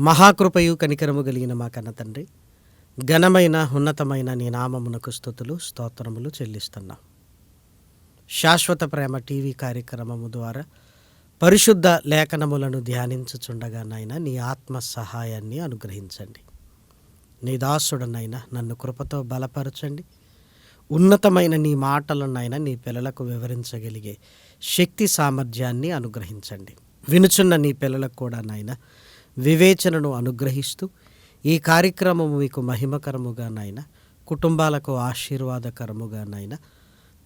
మహాకృపయు కనికరము కలిగిన మా కన్న తండ్రి, ఘనమైన ఉన్నతమైన నీ నామమునకు స్తుతులు స్తోత్రములు చెల్లిస్తున్నాం. శాశ్వత ప్రేమ టీవీ కార్యక్రమము ద్వారా పరిశుద్ధ లేఖనములను ధ్యానించుచుండగా నాయన నీ ఆత్మ సహాయాన్ని అనుగ్రహించండి. నీ దాసుడనైనా నన్ను కృపతో బలపరచండి. ఉన్నతమైన నీ మాటలనైనా నీ పిల్లలకు వివరించగలిగే శక్తి సామర్థ్యాన్ని అనుగ్రహించండి. వినుచున్న నీ పిల్లలకు కూడా నాయన వివేచనను అనుగ్రహిస్తూ ఈ కార్యక్రమము మీకు మహిమకరముగా నాయన, కుటుంబాలకు ఆశీర్వాదకరముగా నాయన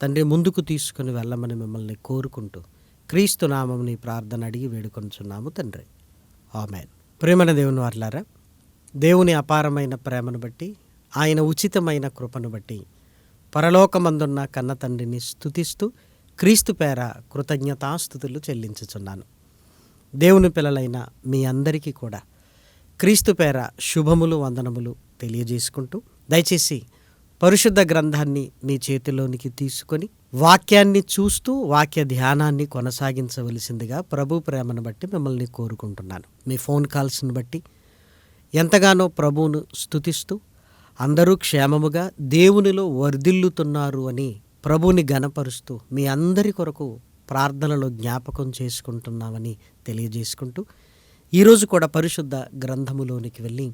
తండ్రి ముందుకు తీసుకుని వెళ్ళమని మిమ్మల్ని కోరుకుంటూ క్రీస్తు నామం నీ ప్రార్థన అడిగి వేడుకొంచున్నాము తండ్రి, ఆమేన్. ప్రేమన దేవుని వారలారా, దేవుని అపారమైన ప్రేమను బట్టి, ఆయన ఉచితమైన కృపను బట్టి పరలోకమందున్న కన్న తండ్రిని స్తుతిస్తూ క్రీస్తు పేర కృతజ్ఞతాస్తుతులు చెల్లించుచున్నాను. దేవుని పిల్లలైన మీ అందరికీ కూడా క్రీస్తు పేర శుభములు వందనములు తెలియజేసుకుంటూ, దయచేసి పరిశుద్ధ గ్రంథాన్ని మీ చేతిలోనికి తీసుకొని వాక్యాన్ని చూస్తూ వాక్య ధ్యానాన్ని కొనసాగించవలసిందిగా ప్రభు ప్రేమను బట్టి మిమ్మల్ని కోరుకుంటున్నాను. మీ ఫోన్ కాల్స్ని బట్టి ఎంతగానో ప్రభువును స్తుతిస్తూ అందరూ క్షేమముగా దేవునిలో వర్ధిల్లుతున్నారు అని ప్రభువుని ఘనపరుస్తూ మీ అందరి కొరకు ప్రార్థనలో జ్ఞాపకం చేసుకుంటున్నామని తెలియజేసుకుంటూ, ఈరోజు కూడా పరిశుద్ధ గ్రంథములోనికి వెళ్ళి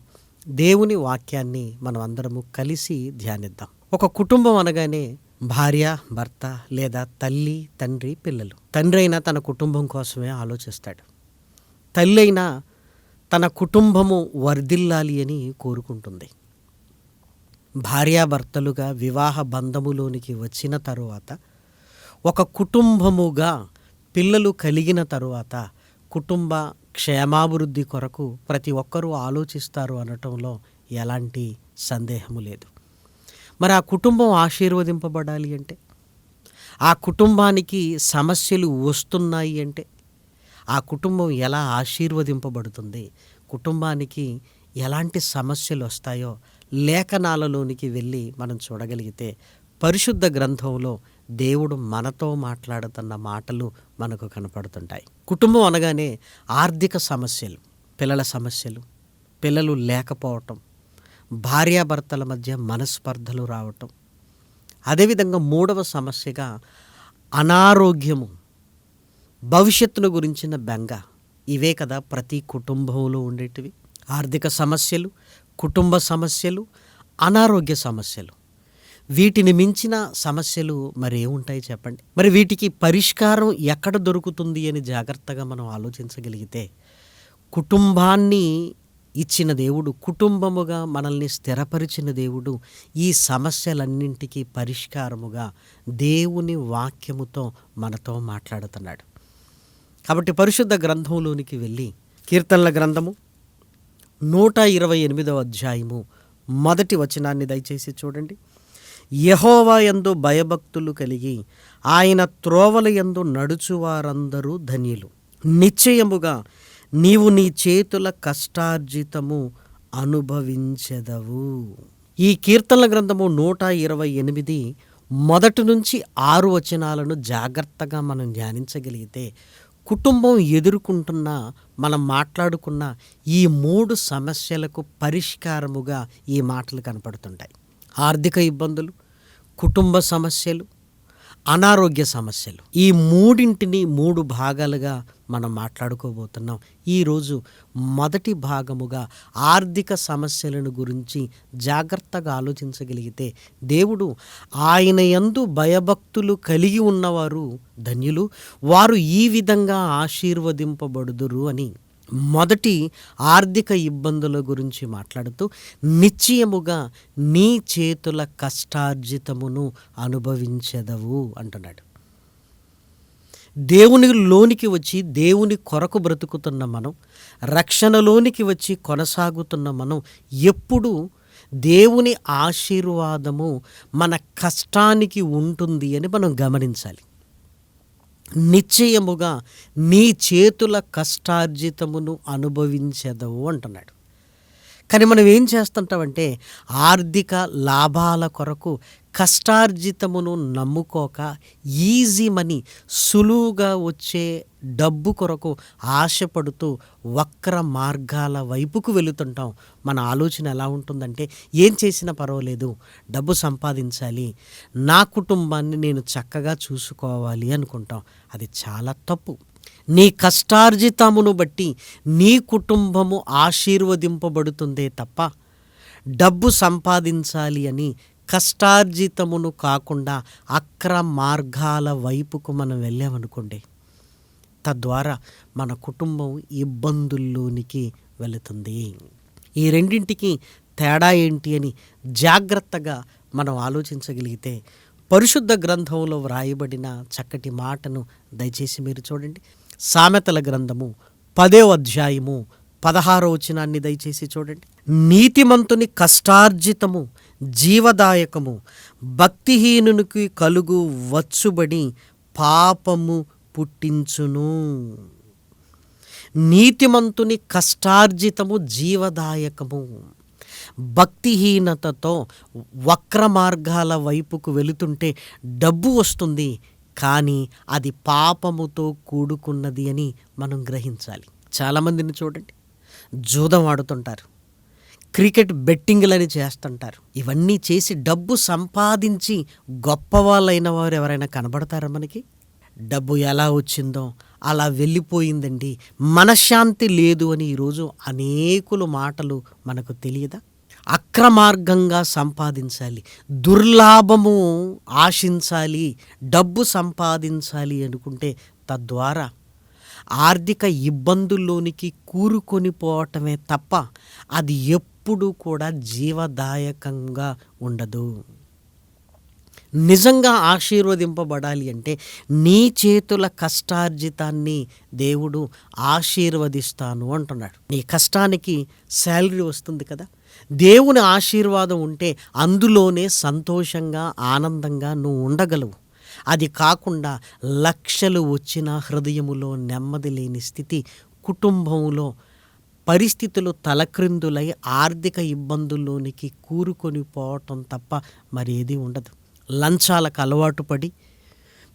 దేవుని వాక్యాన్ని మనం అందరము కలిసి ధ్యానిద్దాం. ఒక కుటుంబం అనగానే భార్య, భర్త లేదా తల్లి, తండ్రి, పిల్లలు. తండ్రి అయినా తన కుటుంబం కోసమే ఆలోచిస్తాడు. తల్లి అయినా తన కుటుంబము వర్ధిల్లాలి అని కోరుకుంటుంది. భార్యాభర్తలుగా వివాహ బంధములోనికి వచ్చిన తరువాత, ఒక కుటుంబముగా పిల్లలు కలిగిన తరువాత కుటుంబ క్షేమాభివృద్ధి కొరకు ప్రతి ఒక్కరూ ఆలోచిస్తారు అనటంలో ఎలాంటి సందేహము లేదు. మరి ఆ కుటుంబం ఆశీర్వదింపబడాలి అంటే, ఆ కుటుంబానికి సమస్యలు వస్తున్నాయి అంటే, ఆ కుటుంబం ఎలా ఆశీర్వదింపబడుతుంది, కుటుంబానికి ఎలాంటి సమస్యలు వస్తాయో లేఖనాలలోనికి వెళ్ళి మనం చూడగలిగితే పరిశుద్ధ గ్రంథంలో దేవుడు మనతో మాట్లాడుతున్న మాటలు మనకు కనపడుతుంటాయి. కుటుంబం అనగానే ఆర్థిక సమస్యలు, పిల్లల సమస్యలు, పిల్లలు లేకపోవటం, భార్యాభర్తల మధ్య మనస్పర్ధలు రావటం, అదేవిధంగా మూడవ సమస్యగా అనారోగ్యము, భవిష్యత్తును గురించిన బెంగ. ఇవే కదా ప్రతి కుటుంబంలో ఉండేటివి. ఆర్థిక సమస్యలు, కుటుంబ సమస్యలు, అనారోగ్య సమస్యలు. వీటిని మించిన సమస్యలు మరి ఏముంటాయి చెప్పండి? మరి వీటికి పరిష్కారం ఎక్కడ దొరుకుతుంది అని జాగ్రత్తగా మనం ఆలోచించగలిగితే, కుటుంబాన్ని ఇచ్చిన దేవుడు, కుటుంబముగా మనల్ని స్థిరపరిచిన దేవుడు ఈ సమస్యలన్నింటికీ పరిష్కారముగా దేవుని వాక్యముతో మనతో మాట్లాడుతున్నాడు. కాబట్టి పరిశుద్ధ గ్రంథంలోనికి వెళ్ళి కీర్తనల గ్రంథము 128వ అధ్యాయము మొదటి వచనాన్ని దయచేసి చూడండి. యెహోవా యందు భయభక్తులు కలిగి ఆయన త్రోవల యందు నడుచువారందరూ ధన్యులు. నిశ్చయముగా నీవు నీ చేతుల కష్టార్జితము అనుభవించెదవు. ఈ కీర్తనల గ్రంథము 128 మొదటి నుంచి 6 వచనాలను జాగ్రత్తగా మనం ధ్యానించగలిగితే, కుటుంబం ఎదుర్కొంటున్న, మనం మాట్లాడుకున్న ఈ 3 సమస్యలకు పరిష్కారముగా ఈ మాటలు కనపడుతుంటాయి. ఆర్థిక ఇబ్బందులు, కుటుంబ సమస్యలు, అనారోగ్య సమస్యలు. ఈ మూడింటిని 3 భాగాలుగా మనం మాట్లాడుకోబోతున్నాం. ఈరోజు మొదటి భాగముగా ఆర్థిక సమస్యలను గురించి జాగ్రత్తగా ఆలోచించగలిగితే, దేవుడు ఆయన యందు భయభక్తులు కలిగి ఉన్నవారు ధన్యులు, వారు ఈ విధంగా ఆశీర్వదింపబడుదురు అని మొదటి ఆర్థిక ఇబ్బందుల గురించి మాట్లాడుతూ, నిశ్చయముగా నీ చేతుల కష్టార్జితమును అనుభవించెదవు అంటున్నాడు. దేవునిలోనికి వచ్చి దేవుని కొరకు బ్రతుకుతున్న మనం, రక్షణలోనికి వచ్చి కొనసాగుతున్న మనం ఎప్పుడు దేవుని ఆశీర్వాదము మన కష్టానికి ఉంటుంది అని మనం గమనించాలి. నిశ్చయముగా నీ చేతుల కష్టార్జితమును అనుభవించెదవు అంటున్నాడు. కానీ మనం ఏం చేస్తుంటామంటే, ఆర్థిక లాభాల కొరకు కష్టార్జితమును నమ్ముకోక ఈజీ మనీ, సులువుగా వచ్చే డబ్బు కొరకు ఆశపడుతూ వక్ర మార్గాల వైపుకు వెళుతుంటాం. మన ఆలోచన ఎలా ఉంటుందంటే, ఏం చేసినా పర్వాలేదు, డబ్బు సంపాదించాలి, నా కుటుంబాన్ని నేను చక్కగా చూసుకోవాలి అనుకుంటాం. అది చాలా తప్పు. నీ కష్టార్జితమును బట్టి నీ కుటుంబము ఆశీర్వదింపబడుతుందే తప్ప, డబ్బు సంపాదించాలి అని కష్టార్జితమును కాకుండా అక్రమ మార్గాల వైపుకు మనం వెళ్ళామనుకోండి, తద్వారా మన కుటుంబం ఇబ్బందుల్లోనికి వెళుతుంది. ఈ రెండింటికి తేడా ఏంటి అని జాగ్రత్తగా మనం ఆలోచించగలిగితే, పరిశుద్ధ గ్రంథంలో వ్రాయబడిన చక్కటి మాటను దయచేసి మీరు చూడండి. సామెతల గ్రంథము 10వ అధ్యాయము 16వ వచనాన్ని దయచేసి చూడండి. నీతిమంతుని కష్టార్జితము జీవదాయకము, భక్తిహీనునికి కలుగు వచ్చుబడి పాపము పుట్టించును. నీతిమంతుని కష్టార్జితము జీవదాయకము. భక్తిహీనతతో వక్ర మార్గాల వైపుకు వెళుతుంటే డబ్బు వస్తుంది, కానీ అది పాపముతో కూడుకున్నది అని మనం గ్రహించాలి. చాలామందిని చూడండి, జూదం ఆడుతుంటారు, క్రికెట్ బెట్టింగ్లని చేస్తుంటారు. ఇవన్నీ చేసి డబ్బు సంపాదించి గొప్పవాళ్ళైన వారు ఎవరైనా కనబడతారా మనకి? డబ్బు ఎలా వచ్చిందో అలా వెళ్ళిపోయిందండి, మనశ్శాంతి లేదు అని ఈరోజు అనేకులు మాటలు మనకు తెలియదా? అక్రమార్గంగా సంపాదించాలి, దుర్లాభము ఆశించాలి, డబ్బు సంపాదించాలి అనుకుంటే తద్వారా ఆర్థిక ఇబ్బందుల్లోనికి కూరుకొని పోవటమే తప్ప అది ఎప్పుడూ కూడా జీవదాయకంగా ఉండదు. నిజంగా ఆశీర్వదింపబడాలి అంటే నీ చేతుల కష్టార్జితాన్ని దేవుడు ఆశీర్వదిస్తాను అంటున్నాడు. నీ కష్టానికి శాలరీ వస్తుంది కదా, దేవుని ఆశీర్వాదం ఉంటే అందులోనే సంతోషంగా ఆనందంగా నువ్వు ఉండగలవు. అది కాకుండా లక్షలు వచ్చిన హృదయములో నెమ్మది లేని స్థితి, కుటుంబంలో పరిస్థితులు తలక్రిందులై ఆర్థిక ఇబ్బందుల్లోనికి కూరుకొని పోవటం తప్ప మరేది ఉండదు. లంచాలకు అలవాటు పడి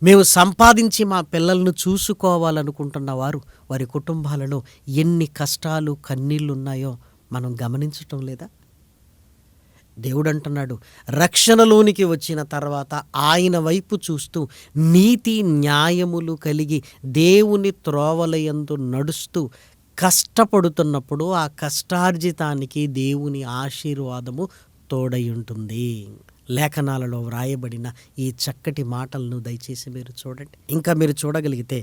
మేము సంపాదించి మా పిల్లలను చూసుకోవాలనుకుంటున్న వారు, వారి కుటుంబాలలో ఎన్ని కష్టాలు కన్నీళ్ళు ఉన్నాయో మనం గమనించటం లేదా? దేవుడు అంటున్నాడు, రక్షణలోనికి వచ్చిన తర్వాత ఆయన వైపు చూస్తూ నీతి న్యాయములు కలిగి దేవుని త్రోవలయందు నడుస్తూ కష్టపడుతున్నప్పుడు ఆ కష్టార్జితానికి దేవుని ఆశీర్వాదము తోడై ఉంటుంది. లేఖనాలలో వ్రాయబడిన ఈ చక్కటి మాటలను దయచేసి మీరు చూడండి. ఇంకా మీరు చూడగలిగితే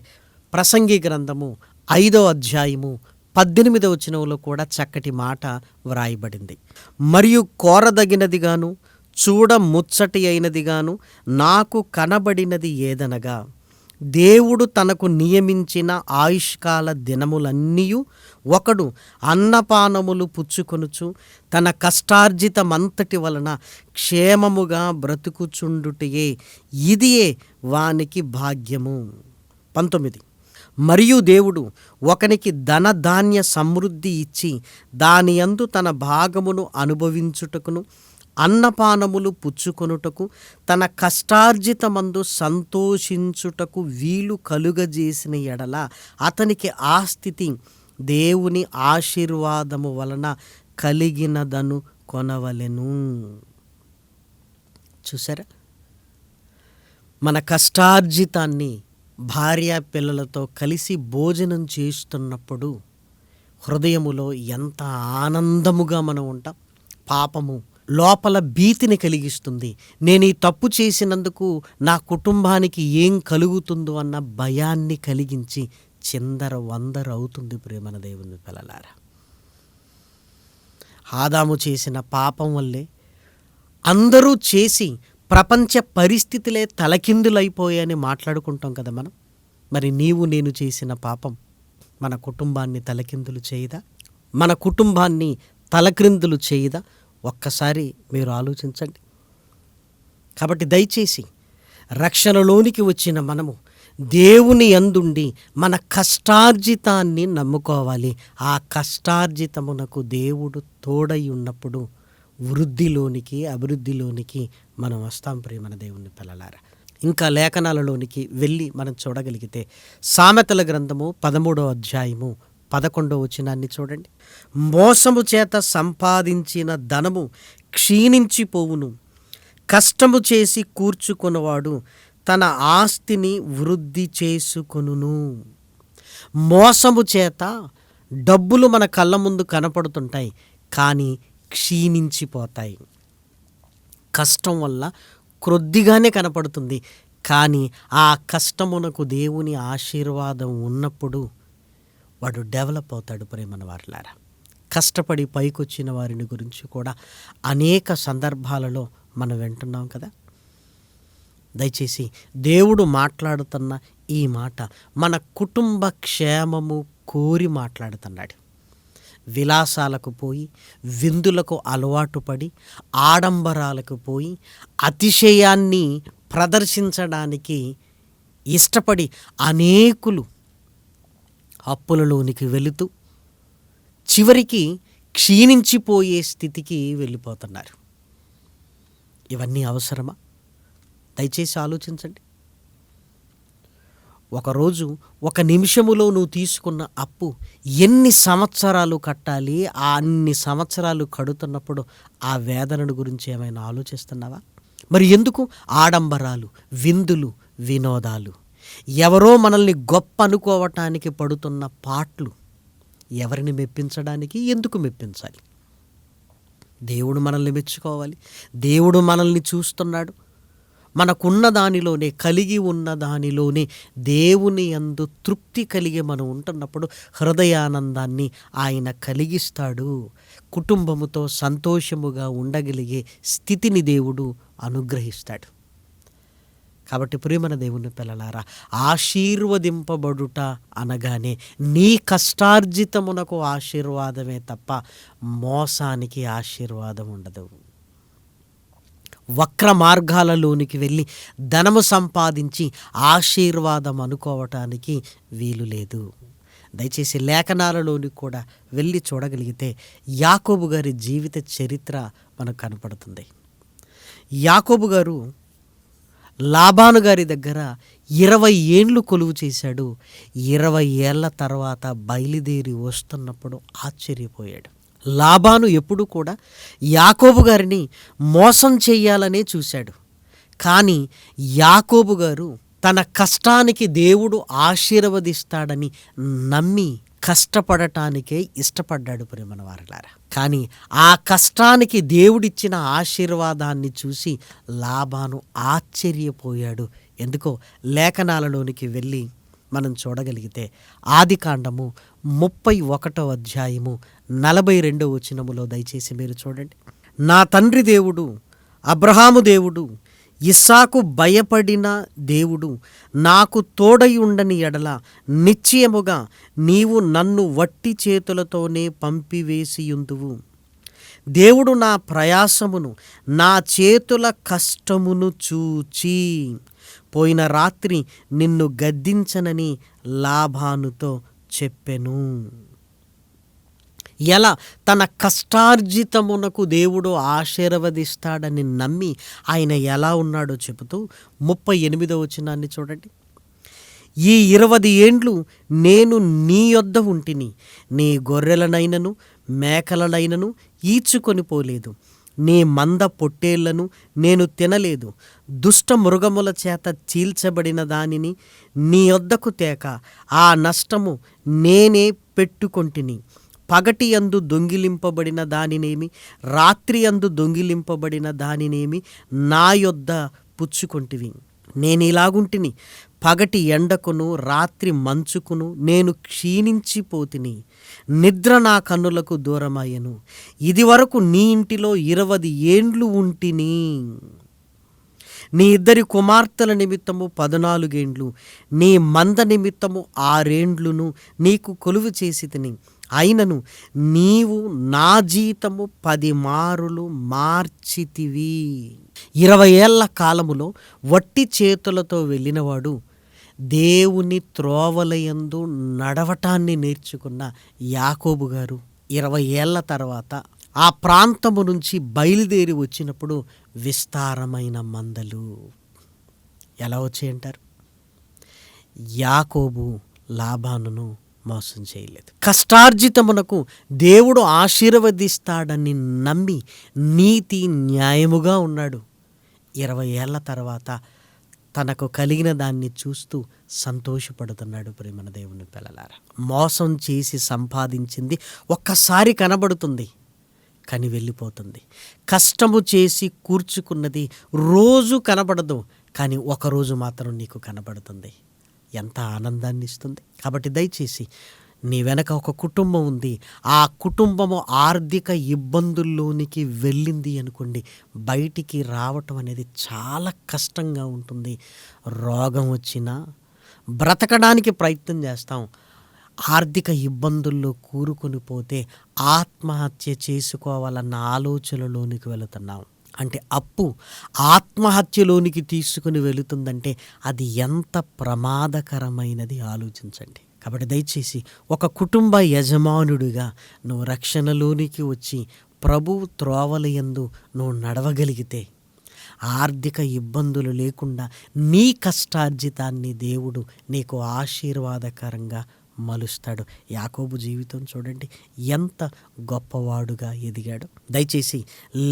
ప్రసంగి గ్రంథము 5వ అధ్యాయము 18వ వచనంలో కూడా చక్కటి మాట వ్రాయబడింది. మరియు కోరదగినదిగాను చూడ ముచ్చటి అయినదిగాను నాకు కనబడినది ఏదనగా, దేవుడు తనకు నియమించిన ఆయుష్కాల దినములన్నీయు ఒకడు అన్నపానములు పుచ్చుకొనుచు తన కష్టార్జితమంతటి వలన క్షేమముగా బ్రతుకుచుండుటయే, ఇదియే వానికి భాగ్యము. 19. మరియు దేవుడు ఒకనికి ధనధాన్య సమృద్ధి ఇచ్చి దాని యందు తన భాగమును అనుభవించుటకును అన్నపానములు పుచ్చుకొనుటకు తన కష్టార్జితమందు సంతోషించుటకు వీలు కలుగజేసిన ఎడల అతనికి ఆ స్థితి దేవుని ఆశీర్వాదము వలన కలిగినదను కొనవలెను. చూసారా, మన కష్టార్జితాన్ని భార్య పిల్లలతో కలిసి భోజనం చేస్తున్నప్పుడు హృదయములో ఎంత ఆనందముగా మనం ఉంటాం. పాపము లోపల భీతిని కలిగిస్తుంది. నేను ఈ తప్పు చేసినందుకు నా కుటుంబానికి ఏం కలుగుతుందో అన్న భయాన్ని కలిగించి చిందర వందర అవుతుంది. ప్రేమన దేవుని పిల్లలారా, ఆదాము చేసిన పాపం వల్లే అందరూ చేసి ప్రపంచ పరిస్థితులే తలకిందులైపోయాయని మాట్లాడుకుంటాం కదా మనం. మరి నీవు నేను చేసిన పాపం మన కుటుంబాన్ని తలకిందులు చేయదా? మన కుటుంబాన్ని తలక్రిందులు చేయదా? ఒక్కసారి మీరు ఆలోచించండి. కాబట్టి దయచేసి రక్షణలోనికి వచ్చిన మనము దేవుని యందుండి మన కష్టార్జితాన్ని నమ్ముకోవాలి. ఆ కష్టార్జితమునకు దేవుడు తోడై ఉన్నప్పుడు వృద్ధిలోనికి, అభివృద్ధిలోనికి మనం వస్తాం ప్రియమైన దేవుని పిల్లలారా. ఇంకా లేఖనాలలోనికి వెళ్ళి మనం చూడగలిగితే సామెతల గ్రంథము 13వ అధ్యాయము 11వ వచనాన్ని చూడండి. మోసము చేత సంపాదించిన ధనము క్షీణించిపోవును, కష్టము చేసి కూర్చుకొనువాడు తన ఆస్తిని వృద్ధి చేసుకొనును. మోసము చేత డబ్బులు మన కళ్ళ ముందు కనపడుతుంటాయి, కానీ క్షీణించిపోతాయి. కష్టం వల్ల క్రొద్దిగానే కనపడుతుంది, కానీ ఆ కష్టమునకు దేవుని ఆశీర్వాదం ఉన్నప్పుడు వాడు డెవలప్ అవుతాడు. ప్రేమన వారలారా, కష్టపడి పైకొచ్చిన వారిని గురించి కూడా అనేక సందర్భాలలో మనం వింటున్నాం కదా. దయచేసి దేవుడు మాట్లాడుతున్న ఈ మాట మన కుటుంబ క్షేమము కోరి మాట్లాడుతున్నాడు. విలాసాలకు పోయి, విందులకు అలవాటు పడి, ఆడంబరాలకు పోయి, అతిశయాన్ని ప్రదర్శించడానికి ఇష్టపడి అనేకులు అప్పులలోనికి వెళుతూ చివరికి క్షీణించిపోయే స్థితికి వెళ్ళిపోతున్నారు. ఇవన్నీ అవసరమా? దయచేసి ఆలోచించండి. ఒకరోజు, ఒక నిమిషములో నువ్వు తీసుకున్న అప్పు ఎన్ని సంవత్సరాలు కట్టాలి? ఆ అన్ని సంవత్సరాలు కడుతున్నప్పుడు ఆ వేదనను గురించి ఏమైనా ఆలోచిస్తున్నావా? మరి ఎందుకు ఆడంబరాలు, విందులు, వినోదాలు? ఎవరో మనల్ని గొప్ప అనుకోవటానికి పడుతున్న పాట్లు ఎవరిని మెప్పించడానికి? ఎందుకు మెప్పించాలి? దేవుడు మనల్ని మెచ్చుకోవాలి. దేవుడు మనల్ని చూస్తున్నాడు. మనకున్న దానిలోనే, కలిగి ఉన్న దానిలోనే దేవుని యందు తృప్తి కలిగి మనం ఉంటున్నప్పుడు హృదయానందాన్ని ఆయన కలిగిస్తాడు. కుటుంబముతో సంతోషముగా ఉండగలిగే స్థితిని దేవుడు అనుగ్రహిస్తాడు. కాబట్టి ప్రియమైన దేవుని పిల్లలారా, ఆశీర్వదింపబడుట అనగానే నీ కష్టార్జితమునకు ఆశీర్వాదమే తప్ప మోసానికి ఆశీర్వాదం ఉండదు. వక్ర మార్గాలలోనికి వెళ్ళి ధనము సంపాదించి ఆశీర్వాదం అనుకోవటానికి వీలు లేదు. దయచేసి లేఖనాలలోని కూడా వెళ్ళి చూడగలిగితే యాకోబు గారి జీవిత చరిత్ర మనకు కనపడుతుంది. యాకోబు గారు లాబాను గారి దగ్గర 20 ఏండ్లు కొలువు చేశాడు. 20 ఏళ్ల తర్వాత బయలుదేరి వస్తున్నప్పుడు ఆశ్చర్యపోయాడు. లాబాను ఎప్పుడు కూడా యాకోబు గారిని మోసం చెయ్యాలనే చూశాడు. కానీ యాకోబు గారు తన కష్టానికి దేవుడు ఆశీర్వదిస్తాడని నమ్మి కష్టపడటానికే ఇష్టపడ్డాడు ప్రియమైన వారలారా. కానీ ఆ కష్టానికి దేవుడిచ్చిన ఆశీర్వాదాన్ని చూసి లాబాను ఆశ్చర్యపోయాడు. ఎందుకో లేఖనాలలోనికి వెళ్ళి మనం చూడగలిగితే ఆదికాండము 31వ అధ్యాయము 42వ వచనములో దయచేసి మీరు చూడండి. నా తండ్రి దేవుడు, అబ్రహాము దేవుడు, ఇస్సాకు భయపడిన దేవుడు నాకు తోడై ఉండని ఎడల నిశ్చయముగా నీవు నన్ను వట్టి చేతులతోనే పంపివేసియుందువు. దేవుడు నా ప్రయాసమును, నా చేతుల కష్టమును చూచి పోయిన రాత్రి నిన్ను గద్దించనని లాబానుతో చెప్పెను. ఎలా తన కష్టార్జితమునకు దేవుడు ఆశీర్వదిస్తాడని నమ్మి ఆయన ఎలా ఉన్నాడో చెబుతూ 38వ వచనాన్ని చూడండి. ఈ 20 ఏండ్లు నేను నీ యొద్ద ఉంటిని, నీ గొర్రెలనైనను మేకలనైనను ఈడ్చుకొని పోలేదు, నీ మంద పొట్టేళ్లను నేను తినలేదు, దుష్ట మృగముల చేత చీల్చబడిన దానిని నీ యొద్దకు తేక ఆ నష్టము నేనే పెట్టుకొంటిని. పగటి యందు దొంగిలింపబడిన దానినేమి, రాత్రి యందు దొంగిలింపబడిన దానినేమి నా యొద్ద పుచ్చుకొంటివి. నేను ఇలాగుంటిని, పగటి ఎండకును రాత్రి మంచుకును నేను క్షీణించిపోతిని. నిద్ర నా కన్నులకు దూరమయ్యను. ఇది వరకు నీ ఇంటిలో 20 ఏండ్లు ఉంటిని. నీ 2 కుమార్తెల నిమిత్తము 14 ఏండ్లు, నీ మంద నిమిత్తము 6 ఏండ్లును నీకు కొలువు చేసి తిని, అయినను నీవు నా జీతము 10 మారులు మార్చితివి. 20 ఏళ్ల కాలములో వట్టి చేతులతో వెళ్ళినవాడు దేవుని త్రోవలయందు నడవటాన్ని నేర్చుకున్న యాకోబు గారు 20 ఏళ్ల తర్వాత ఆ ప్రాంతము నుంచి బయలుదేరి వచ్చినప్పుడు విస్తారమైన మందలు ఎలా వచ్చాయంటారు? యాకోబు లాబానును మోసం చేయలేదు. కష్టార్జితమునకు దేవుడు ఆశీర్వదిస్తాడని నమ్మి నీతి న్యాయముగా ఉన్నాడు. 20 ఏళ్ల తర్వాత తనకు కలిగిన దాన్ని చూస్తూ సంతోషపడుతున్నాడు. ప్రేమన దేవుని పిల్లలారా, మోసం చేసి సంపాదించింది ఒక్కసారి కనబడుతుంది, కానీ వెళ్ళిపోతుంది. కష్టము చేసి కూర్చుకున్నది రోజు కనబడదు, కానీ ఒకరోజు మాత్రం నీకు కనబడుతుంది. ఎంత ఆనందాన్ని ఇస్తుంది. కాబట్టి దయచేసి నీ వెనక ఒక కుటుంబం ఉంది, ఆ కుటుంబము ఆర్థిక ఇబ్బందుల్లోనికి వెళ్ళింది అనుకోండి, బయటికి రావటం అనేది చాలా కష్టంగా ఉంటుంది. రోగం వచ్చినా బ్రతకడానికి ప్రయత్నం చేస్తాం. ఆర్థిక ఇబ్బందుల్లో కూరుకొని పోతే ఆత్మహత్య చేసుకోవాలన్న ఆలోచనలోనికి వెళుతున్నాం. అంటే అప్పు ఆత్మహత్యలోనికి తీసుకుని వెళుతుందంటే అది ఎంత ప్రమాదకరమైనది ఆలోచించండి. కాబట్టి దయచేసి ఒక కుటుంబ యజమానుడిగా నువ్వు రక్షణలోనికి వచ్చి ప్రభు త్రోవలయందు నువ్వు నడవగలిగితే ఆర్థిక ఇబ్బందులు లేకుండా నీ కష్టార్జితాన్ని దేవుడు నీకు ఆశీర్వాదకరంగా మలుస్తాడు. యాకోబు జీవితం చూడండి, ఎంత గొప్పవాడుగా ఎదిగాడు. దయచేసి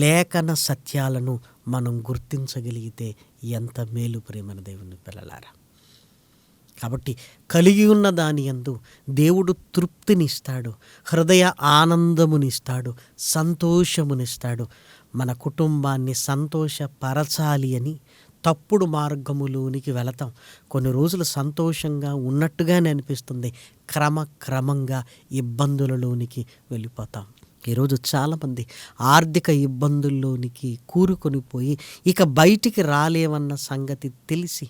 లేఖన సత్యాలను మనం గుర్తించగలిగితే ఎంత మేలు ప్రేమన దేవుని పిల్లలారా. కాబట్టి కలిగి ఉన్న దాని యందు దేవుడు తృప్తినిస్తాడు, హృదయ ఆనందమునిస్తాడు, సంతోషమునిస్తాడు. మన కుటుంబాన్ని సంతోషపరచాలి అని తప్పుడు మార్గములోనికి వెళతాం. కొన్ని రోజులు సంతోషంగా ఉన్నట్టుగానే అనిపిస్తుంది, క్రమంగా ఇబ్బందులలోనికి వెళ్ళిపోతాం. ఈరోజు చాలామంది ఆర్థిక ఇబ్బందుల్లోనికి కూరుకొని పోయి ఇక బయటికి రాలేమన్న సంగతి తెలిసి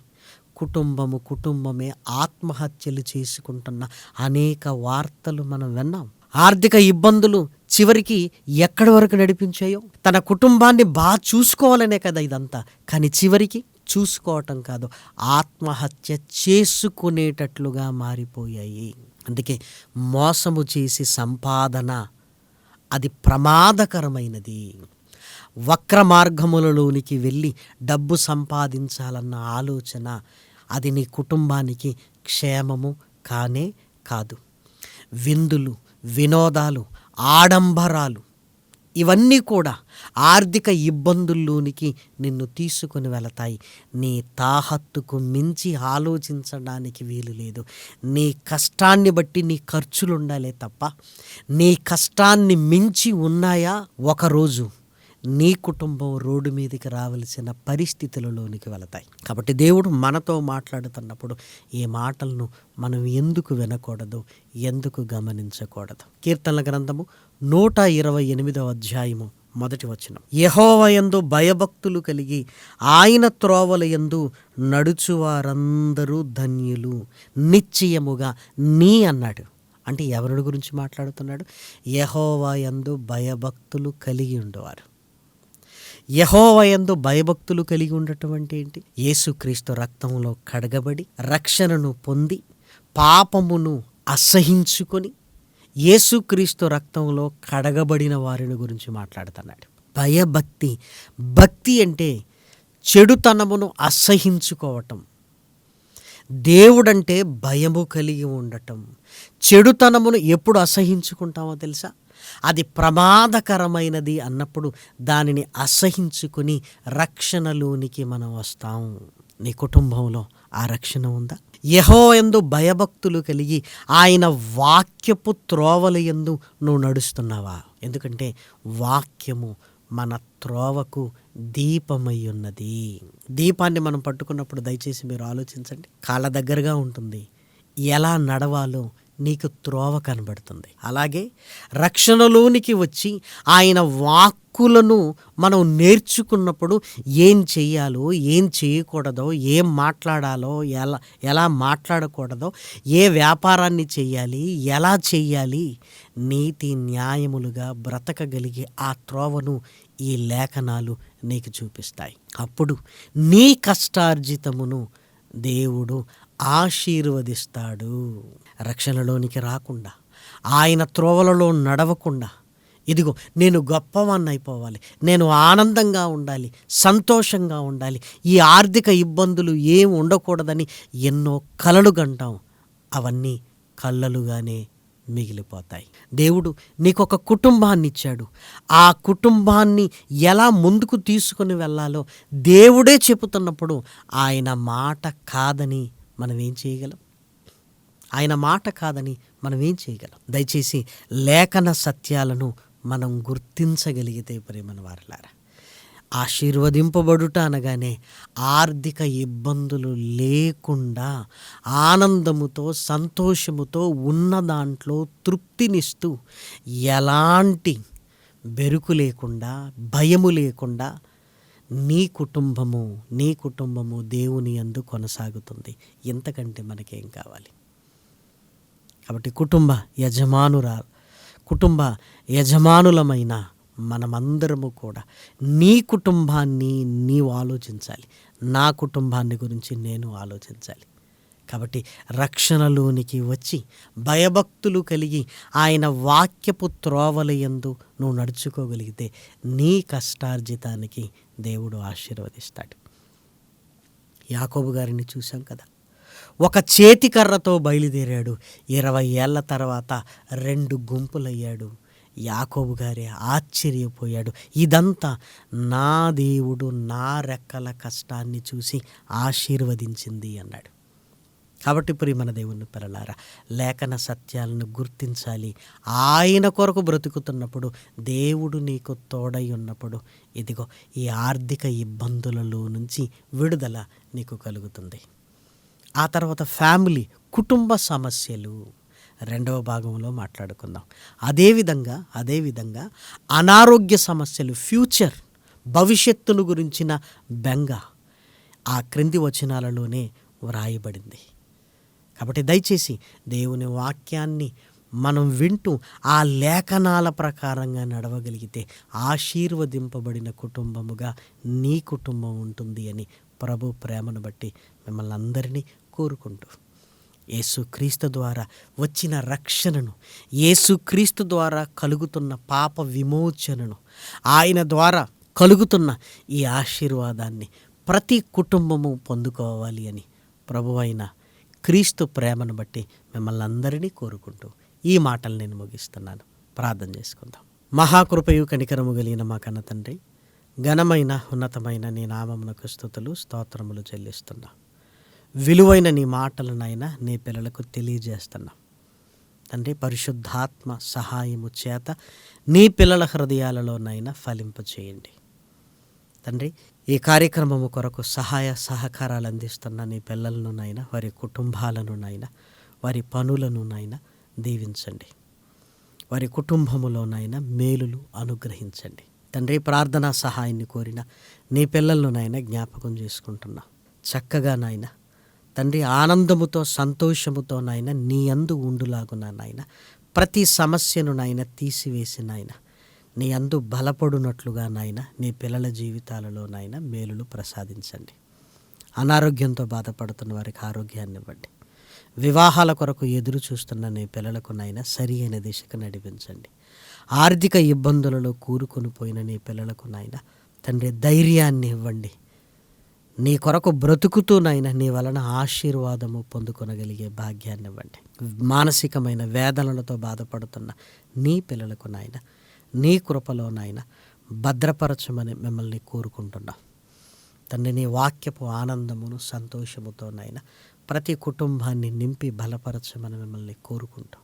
కుటుంబమే ఆత్మహత్యలు చేసుకుంటున్న అనేక వార్తలు మనం విన్నాం. ఆర్థిక ఇబ్బందులు చివరికి ఎక్కడి వరకు నడిపించాయో, తన కుటుంబాన్ని బాగా చూసుకోవాలనే కదా ఇదంతా, కానీ చివరికి చూసుకోవటం కాదు, ఆత్మహత్య చేసుకునేటట్లుగా మారిపోయాయి. అందుకే మోసము చేసి సంపాదన అది ప్రమాదకరమైనది. వక్ర మార్గములలోనికి వెళ్ళి డబ్బు సంపాదించాలన్న ఆలోచన అది నీ కుటుంబానికి క్షేమము కానే కాదు. విందులు, వినోదాలు, ఆడంబరాలు ఇవన్నీ కూడా ఆర్థిక ఇబ్బందుల్లోనికి నిన్ను తీసుకొని వెళతాయి. నీ తాహత్తుకు మించి ఆలోచించడానికి వీలు లేదు. నీ కష్టాన్ని బట్టి నీ ఖర్చులు ఉండాలే తప్ప నీ కష్టాన్ని మించి ఉన్నాయా, ఒకరోజు నీ కుటుంబం రోడ్డు మీదకి రావలసిన పరిస్థితులలోనికి వెళతాయి. కాబట్టి దేవుడు మనతో మాట్లాడుతున్నప్పుడు ఈ మాటలను మనం ఎందుకు వినకూడదు, ఎందుకు గమనించకూడదు? కీర్తనల గ్రంథము 128వ అధ్యాయము 1వ వచనం, యెహోవాయందు భయభక్తులు కలిగి ఆయన త్రోవలయందు నడుచువారందరూ ధన్యులు, నిశ్చయముగా నీ అన్నాడు. అంటే ఎవరి గురించి మాట్లాడుతున్నాడు? యెహోవాయందు భయభక్తులు కలిగి ఉండేవారు. యెహోవాయందు భయభక్తులు కలిగి ఉండటం అంటే ఏంటి? యేసుక్రీస్తు రక్తంలో కడగబడి రక్షణను పొంది పాపమును అసహించుకొని యేసుక్రీస్తు రక్తంలో కడగబడిన వారిని గురించి మాట్లాడుతున్నాడు. భక్తి అంటే చెడుతనమును అసహించుకోవటం. దేవుడంటే భయము కలిగి ఉండటం. చెడుతనమును ఎప్పుడు అసహించుకుంటామో తెలుసా? అది ప్రమాదకరమైనది అన్నప్పుడు దానిని అసహించుకుని రక్షణలోనికి మనం వస్తాం. నీ కుటుంబంలో ఆ రక్షణ ఉందా? యెహోవాయందు భయభక్తులు కలిగి ఆయన వాక్యపు త్రోవలయందు నువ్వు నడుస్తున్నావా? ఎందుకంటే వాక్యము మన త్రోవకు దీపమై ఉన్నది. దీపాన్ని మనం పట్టుకున్నప్పుడు దయచేసి మీరు ఆలోచించండి, కాళ్ళ దగ్గరగా ఉంటుంది, ఎలా నడవాలో నీకు త్రోవ కనబడుతుంది. అలాగే రక్షణలోనికి వచ్చి ఆయన వాక్కులను మనం నేర్చుకున్నప్పుడు ఏం చెయ్యాలో, ఏం చేయకూడదో, ఏం మాట్లాడాలో, ఎలా మాట్లాడకూడదో, ఏ వ్యాపారాన్ని చెయ్యాలి, ఎలా చెయ్యాలి, నీతి న్యాయములుగా బ్రతకగలిగే ఆ త్రోవను ఈ లేఖనాలు నీకు చూపిస్తాయి. అప్పుడు నీ కష్టార్జితమును దేవుడు ఆశీర్వదిస్తాడు. రక్షణలోనికి రాకుండా, ఆయన త్రోవలలో నడవకుండా ఇదిగో నేను గొప్పవాన్ని అయిపోవాలి, నేను ఆనందంగా ఉండాలి, సంతోషంగా ఉండాలి, ఈ ఆర్థిక ఇబ్బందులు ఏం ఉండకూడదని ఎన్నో కలలు కంటాం. అవన్నీ కళ్ళలుగానే మిగిలిపోతాయి. దేవుడు నీకొక కుటుంబాన్ని ఇచ్చాడు. ఆ కుటుంబాన్ని ఎలా ముందుకు తీసుకుని వెళ్ళాలో దేవుడే చెబుతున్నప్పుడు ఆయన మాట కాదని మనం ఏం చేయగలం? ఆయన మాట కాదని మనం ఏం చేయగలం? దయచేసి లేఖన సత్యాలను మనం గుర్తించగలిగితే ప్రియమైన వారలారా, ఆశీర్వదింపబడుట అనగానే ఆర్థిక ఇబ్బందులు లేకుండా ఆనందముతో సంతోషముతో ఉన్న దాంట్లో తృప్తినిస్తూ ఎలాంటి బెరుకు లేకుండా భయము లేకుండా నీ కుటుంబము దేవుని యందు కొనసాగుతుంది. ఇంతకంటే మనకేం కావాలి? కాబట్టి కుటుంబ యజమానులమైన మనమందరము కూడా నీ కుటుంబాన్ని నీవు ఆలోచించాలి, నా కుటుంబాన్ని గురించి నేను ఆలోచించాలి. కాబట్టి రక్షణలోనికి వచ్చి భయభక్తులు కలిగి ఆయన వాక్యపు త్రోవల యందు నువ్వు నడుచుకోగలిగితే నీ కష్టార్జితానికి దేవుడు ఆశీర్వదిస్తాడు. యాకోబు గారిని చూసాం కదా, ఒక చేతికర్రతో బయలుదేరాడు, 20 ఏళ్ల తర్వాత 2 గుంపులయ్యాడు. యాకోబు గారే ఆశ్చర్యపోయాడు. ఇదంతా నా దేవుడు నా రెక్కల కష్టాన్ని చూసి ఆశీర్వదించింది అన్నాడు. కాబట్టి ప్రియమైన దేవుని పిల్లలారా, లేఖన సత్యాలను గుర్తించాలి. ఆయన కొరకు బ్రతుకుతున్నప్పుడు, దేవుడు నీకు తోడై ఉన్నప్పుడు, ఇదిగో ఈ ఆర్థిక ఇబ్బందులలో నుంచి విడుదల నీకు కలుగుతుంది. ఆ తర్వాత కుటుంబ సమస్యలు 2వ భాగంలో మాట్లాడుకుందాం. అదేవిధంగా అనారోగ్య సమస్యలు, భవిష్యత్తును గురించిన బెంగ ఆ క్రింది వచనాలలోనే వ్రాయబడింది. కాబట్టి దయచేసి దేవుని వాక్యాన్ని మనం వింటూ ఆ లేఖనాల ప్రకారంగా నడవగలిగితే ఆశీర్వదింపబడిన కుటుంబముగా నీ కుటుంబం ఉంటుంది అని ప్రభు ప్రేమను బట్టి మిమ్మల్ని అందరినీ కోరుకుంటూ, యేసుక్రీస్తు ద్వారా వచ్చిన రక్షణను, యేసుక్రీస్తు ద్వారా కలుగుతున్న పాప విమోచనను, ఆయన ద్వారా కలుగుతున్న ఈ ఆశీర్వాదాన్ని ప్రతి కుటుంబము పొందుకోవాలి అని ప్రభువైన క్రీస్తు ప్రేమను బట్టి మిమ్మల్ని అందరినీ కోరుకుంటూ ఈ మాటలు నేను ముగిస్తున్నాను. ప్రార్థన చేసుకుందాం. మహాకృపయు కనికరము కలిగిన మా కన్న తండ్రి, ఘనమైన ఉన్నతమైన నీ నామమునకు స్తుతులు స్తోత్రములు చెల్లిస్తున్నా. విలువైన నీ మాటలనైనా నీ పిల్లలకు తెలియజేస్తున్నా తండ్రి. పరిశుద్ధాత్మ సహాయము చేత నీ పిల్లల హృదయాలలోనైనా ఫలింపచేయండి తండ్రి. ఈ కార్యక్రమము కొరకు సహాయ సహకారాలు అందిస్తున్న నీ పిల్లలనునైనా, వారి కుటుంబాలనునైనా, వారి పనులనునైనా దీవించండి. వారి కుటుంబములోనైనా మేలులు అనుగ్రహించండి తండ్రి. ప్రార్థనా సహాయాన్ని కోరిన నీ పిల్లలనునైనా జ్ఞాపకం చేసుకుంటున్నా. చక్కగా నాయన తండ్రి, ఆనందముతో సంతోషముతో నాయన నీ యందు ఉండులాగున నాయన ప్రతి సమస్యను నాయన తీసివేసి నాయన నీ యందు బలపడునట్లుగా నాయన నీ పిల్లల జీవితాలలో నాయన మేలులు ప్రసాదించండి. అనారోగ్యంతో బాధపడుతున్న వారికి ఆరోగ్యాన్ని ఇవ్వండి. వివాహాల కొరకు ఎదురు చూస్తున్న నీ పిల్లలకు నాయన సరి అయిన దిశకు నడిపించండి. ఆర్థిక ఇబ్బందులలో కూరుకొని పోయిన నీ పిల్లలకు నాయన తండ్రి ధైర్యాన్ని ఇవ్వండి. నీ కొరకు బ్రతుకుతూ నాయన నీ వలన ఆశీర్వాదము పొందుకొనగలిగే భాగ్యాన్ని ఇవ్వండి. మానసికమైన వేదనలతో బాధపడుతున్న నీ పిల్లలకు నాయన నీ కృపలో నాయన భద్రపరచమని మిమ్మల్ని కోరుకుంటున్నాం తండ్రి. నీ వాక్యపు ఆనందమును సంతోషముతో నాయన ప్రతి కుటుంబాన్ని నింపి బలపరచమని మిమ్మల్ని కోరుకుంటాం.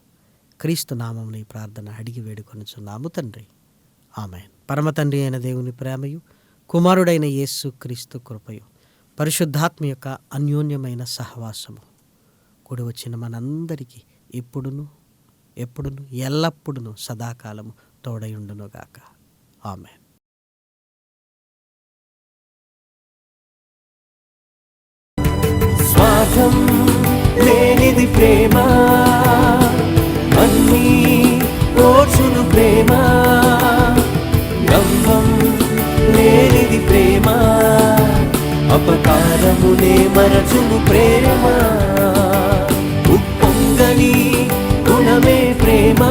క్రీస్తు నామమున ఈ ప్రార్థన అడిగి వేడుకొనుచున్నాము తండ్రి, ఆమేన్. పరమ తండ్రి అయిన దేవుని ప్రేమయు, కుమారుడైన యేసు క్రీస్తు కృపయు, పరిశుద్ధాత్మ యొక్క అన్యోన్యమైన సహవాసము కూడి వచ్చిన మనందరికీ ఇప్పుడును ఎప్పుడును ఎల్లప్పుడును సదాకాలము తోడయుండునుగాక. ఆమేన్. స్వార్థం లేనిది ప్రేమ, అన్నీ ఓర్చును ప్రేమ. గంభం లేనిది ప్రేమ, అపకారమునే మరచును ప్రేమ. ఉప్పొంగని గుణమే ప్రేమ.